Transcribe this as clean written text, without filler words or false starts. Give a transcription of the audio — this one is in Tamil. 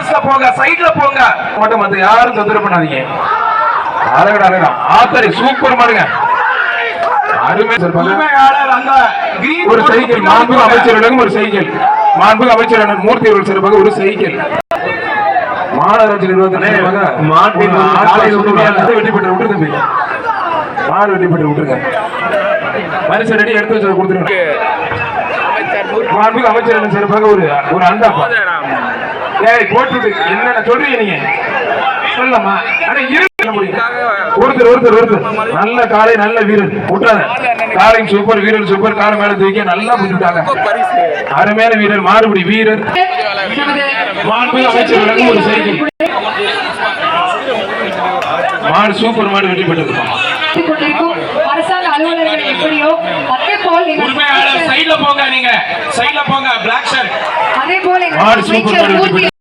என்ட்ரன்ஸ்ல போங்க, சைடுல போங்க. மட்டும் மத்த யாரும் தொந்தரவு பண்ணாதீங்க. அழகடா அழகா ஆத்தரி சூப்பர் மாடுங்க. அருமை உரிமையாளர் அந்த ஒரு சைக்கிள் மாண்பு அமைச்சரிடம் ஒரு சைக்கிள் மாண்பு அமைச்சர் மூர்த்தி அவர்கள் சிறப்பாக ஒரு சைக்கிள் மாநகராட்சி நிர்வாகத்தில் வெற்றி பெற்று விட்டு தம்பி மாடு வெற்றி பெற்று விட்டுருங்க. மனுஷன் ரெடி எடுத்து வச்சு கொடுத்துருங்க. மாண்பு அமைச்சர் சிறப்பாக ஒரு அண்டாப்பா ஏய் போட்டு என்னென்ன சொல்றீங்க நீங்க சொல்லலாமா? ஒருத்தர் நல்ல காலை நல்ல வீரர் விட்டாங்க. காலையும் சூப்பர் வீரர் சூப்பர் காலை மேல தூக்கி நல்லா புடிச்சுட்டாங்க. அருமையான வீரர் மாறுபடி வீரர் மாண்பு அமைச்சர் ஒரு சைக்கிள் மாடு சூப்பர் மாடு வெற்றி பெற்றது. அரசாங்க அலுவலர்கள் எப்படியோ அதே போல் சைடுல போங்க, நீங்க சைடுல போங்க. பிளாக் ஷர்ட் அதே போல் மாடு சூப்பர் மாடு